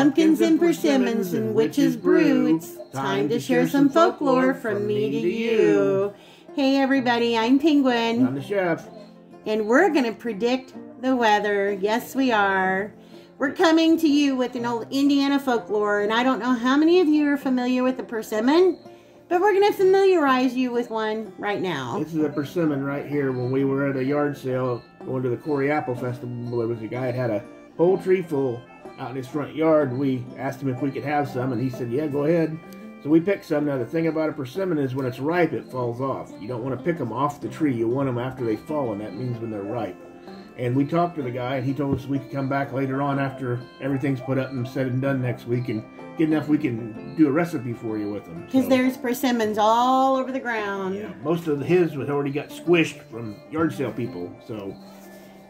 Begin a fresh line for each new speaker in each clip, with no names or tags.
pumpkins and persimmons and witches brew. It's time to share some folklore from me to you. Hey everybody, I'm Penguin.
I'm the chef.
And we're going to predict the weather. Yes, we are. We're coming to you with an old Indiana folklore, and I don't know how many of you are familiar with the persimmon, but we're going to familiarize you with one right now.
This is a persimmon right here. When we were at a yard sale going to the Corey Apple Festival, there was a guy that had a whole tree full out in his front yard. We asked him if we could have some, and he said, yeah, go ahead. So we picked some. Now, the thing about a persimmon is when it's ripe, it falls off. You don't want to pick them off the tree. You want them after they fall, and that means when they're ripe. And we talked to the guy, and he told us we could come back later on after everything's put up and said and done next week, and get enough we can do a recipe for you with them.
Because there's persimmons all over the ground.
Yeah, most of his had already got squished from yard sale people, so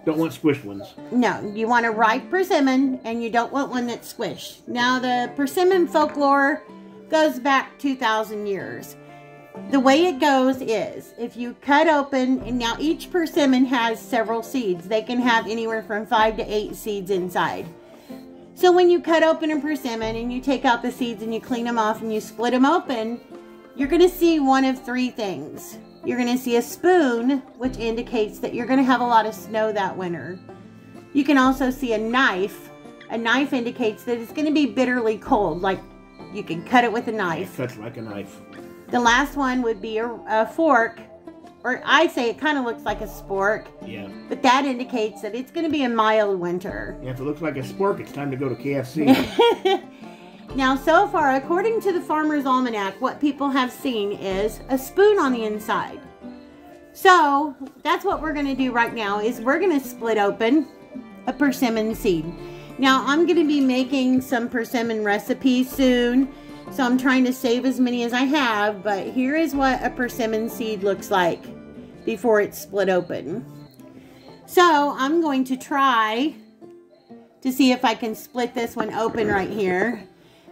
don't want squished ones.
No, you want a ripe persimmon, and you don't want one that's squished. Now, the persimmon folklore goes back 2,000 years. The way it goes is, if you cut open, and now each persimmon has several seeds. They can have anywhere from 5 to 8 seeds inside. So when you cut open a persimmon and you take out the seeds and you clean them off and you split them open, you're going to see one of 3 things. You're going to see a spoon, which indicates that you're going to have a lot of snow that winter. You can also see a knife. A knife indicates that it's going to be bitterly cold, like you can cut it with a knife.
It cuts like a knife.
The last one would be a fork, or I'd say it kind of looks like a spork.
Yeah.
But that indicates that it's going to be a mild winter.
Yeah, if it looks like a spork, it's time to go to KFC.
Now, so far, according to the Farmer's Almanac, what people have seen is a spoon on the inside. So, that's what we're going to do right now, is we're going to split open a persimmon seed. Now, I'm going to be making some persimmon recipes soon, so I'm trying to save as many as I have, but here is what a persimmon seed looks like before it's split open. So, I'm going to try to see if I can split this one open right here.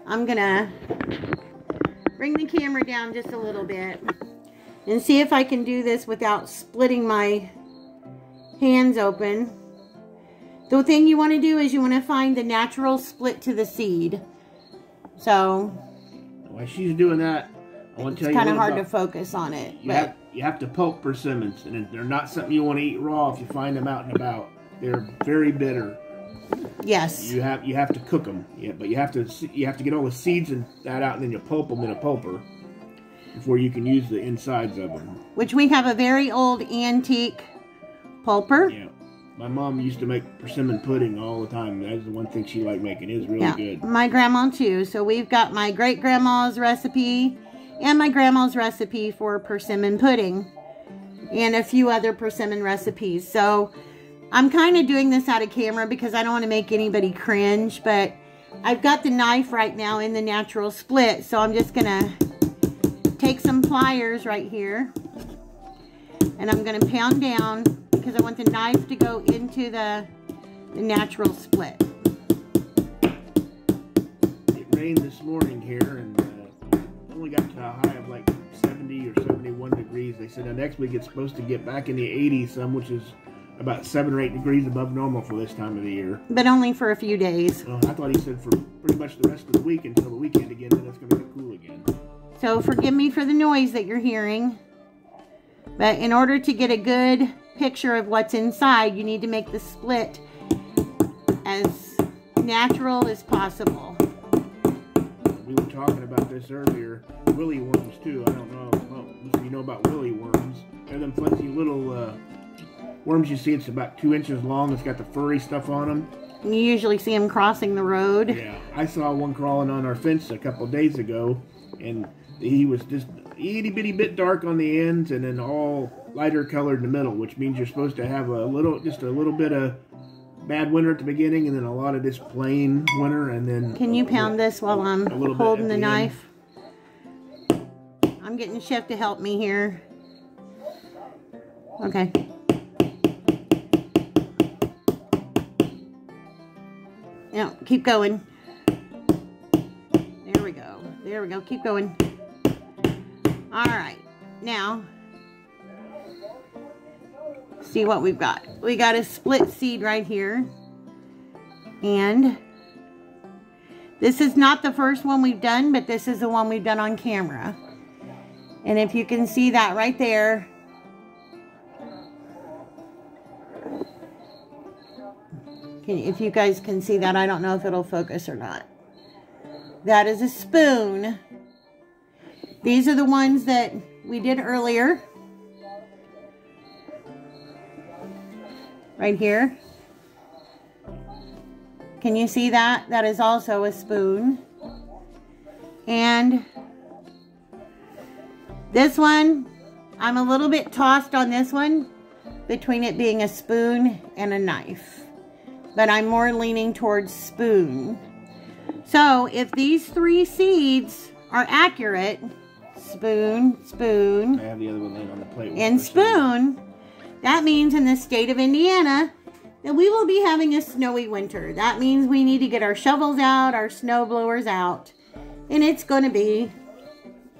I'm going to bring the camera down just a little bit and see if I can do this without splitting my hands open. The thing you want to do is you want to find the natural split to the seed. So,
while she's doing that, I want to tell you
it's kind of hard to focus on it.
You have to pulp persimmons, and they're not something you want to eat raw if you find them out and about. They're very bitter.
Yes.
You have to cook them. Yeah, but you have to get all the seeds and that out, and then you pulp them in a pulper before you can use the insides of them.
Which we have a very old antique pulper.
Yeah. My mom used to make persimmon pudding all the time. That's the one thing she liked making. It was really good.
My grandma too. So we've got my great-grandma's recipe and my grandma's recipe for persimmon pudding and a few other persimmon recipes. So I'm kind of doing this out of camera because I don't want to make anybody cringe, but I've got the knife right now in the natural split. So I'm just going to take some pliers right here and I'm going to pound down because I want the knife to go into the natural split.
It rained this morning here, and only got to a high of like 70 or 71 degrees. They said next week it's supposed to get back in the 80s some, which is about 7 or 8 degrees above normal for this time of the year.
But only for a few days.
Well, I thought he said for pretty much the rest of the week until the weekend again, then it's going to get cool again.
So forgive me for the noise that you're hearing. But in order to get a good picture of what's inside, you need to make the split as natural as possible.
We were talking about this earlier. Willy worms too. I don't know if you know about willy worms. They're them fuzzy little worms you see. It's about 2 inches long. It's got the furry stuff on them.
You usually see them crossing the road.
Yeah, I saw one crawling on our fence a couple days ago, and he was just itty bitty bit dark on the ends and then all lighter colored in the middle, which means you're supposed to have just a little bit of bad winter at the beginning and then a lot of this plain winter, and then
can you pound this while I'm holding the knife? I'm getting Chef to help me here. Okay. Now keep going. There we go. There we go. Keep going. Alright, now, see what we've got. We got a split seed right here. And This is not the first one we've done, but this is the one we've done on camera. And if you can see that right there, if you guys can see that, I don't know if it'll focus or not. That is a spoon. These are the ones that we did earlier. Right here. Can you see that? That is also a spoon. And this one, I'm a little bit tossed on this one between it being a spoon and a knife. But I'm more leaning towards spoon. So if these 3 seeds are accurate, spoon, spoon,
I have the other one laying on the plate
and spoon, that means in the state of Indiana that we will be having a snowy winter. That means we need to get our shovels out, our snow blowers out, and it's going to be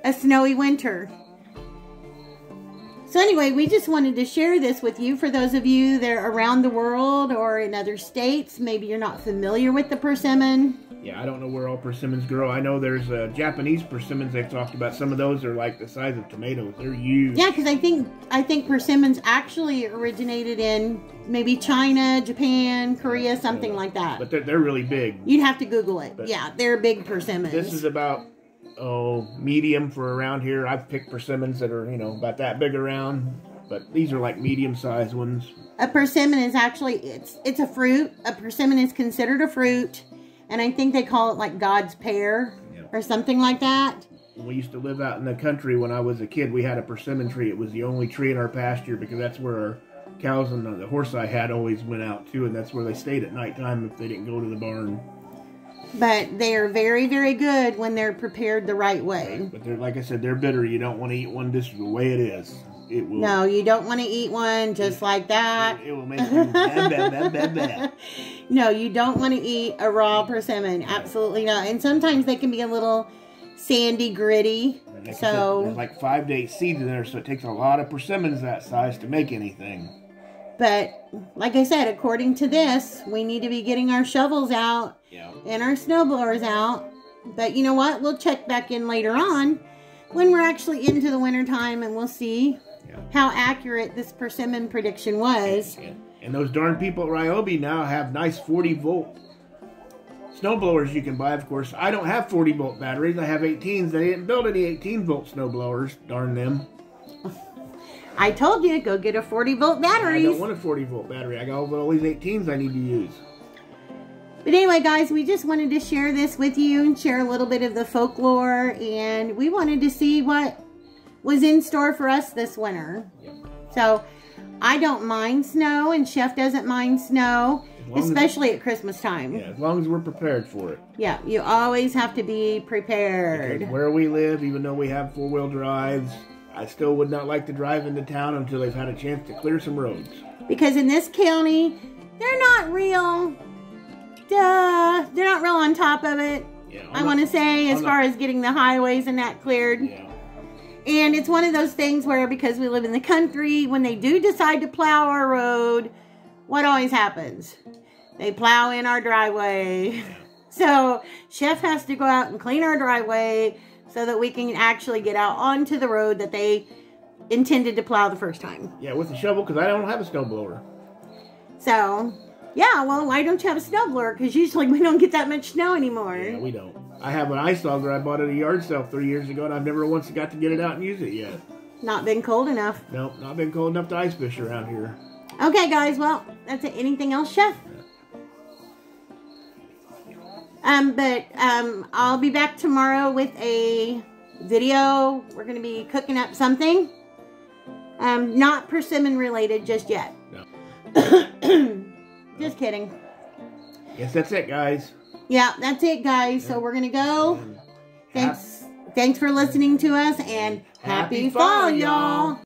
a snowy winter. So anyway, we just wanted to share this with you for those of you that are around the world or in other states. Maybe you're not familiar with the persimmon.
Yeah, I don't know where all persimmons grow. I know there's Japanese persimmons they've talked about. Some of those are like the size of tomatoes. They're huge.
Yeah, because I think persimmons actually originated in maybe China, Japan, Korea, something like that.
But they're really big.
You'd have to Google it.
But
yeah, they're big persimmons.
This is about, medium for around here. I've picked persimmons that are, about that big around. But these are like medium-sized ones.
A persimmon is actually, it's a fruit. A persimmon is considered a fruit. And I think they call it like God's pear or something like that.
We used to live out in the country when I was a kid. We had a persimmon tree. It was the only tree in our pasture because that's where our cows and the horse I had always went out to. And that's where they stayed at nighttime if they didn't go to the barn.
But they are very, very good when they're prepared the right way.
Right. But they're, like I said, they're bitter. You don't want to eat one just the way it is. It will.
No, you don't want to eat one just like that.
It will make you bad.
No, you don't want to eat a raw persimmon. Absolutely not. And sometimes they can be a little sandy, gritty.
Like
so
there's like 5 to 8 seeds in there, so it takes a lot of persimmons that size to make anything.
But like I said, according to this, we need to be getting our shovels out and our snow blowers out. But you know what? We'll check back in later on when we're actually into the winter time, and we'll see how accurate this persimmon prediction was.
And those darn people at Ryobi now have nice 40-volt snow blowers you can buy, of course. I don't have 40-volt batteries. I have 18s. They didn't build any 18-volt snow blowers. Darn them.
I told you, go get a 40-volt battery.
I don't want a 40-volt battery. I got all these 18s I need to use.
But anyway, guys, we just wanted to share this with you and share a little bit of the folklore. And we wanted to see what was in store for us this winter. Yep. So, I don't mind snow, and Chef doesn't mind snow, especially at Christmas time.
Yeah, as long as we're prepared for it.
Yeah, you always have to be prepared.
Because where we live, even though we have 4-wheel drives, I still would not like to drive into town until they've had a chance to clear some roads.
Because in this county, they're not real, they're not real on top of it. Yeah, I want to say, as far as getting the highways and that cleared. Yeah. And it's one of those things where, because we live in the country, when they do decide to plow our road, what always happens? They plow in our driveway. So, Chef has to go out and clean our driveway so that we can actually get out onto the road that they intended to plow the first time.
Yeah, with a shovel, because I don't have a snowblower.
So, yeah, well, why don't you have a snowblower? Because usually we don't get that much snow anymore.
Yeah, we don't. I have an ice auger I bought at a yard sale 3 years ago, and I've never once got to get it out and use it yet.
Not been cold enough.
Nope, not been cold enough to ice fish around here.
Okay, guys, well, that's it. Anything else, Chef? I'll be back tomorrow with a video. We're going to be cooking up something. Not persimmon related just yet. No. Just kidding.
Yes, that's it, guys.
Yeah, that's it, guys. So we're going to go. Thanks for listening to us, and happy fall, y'all.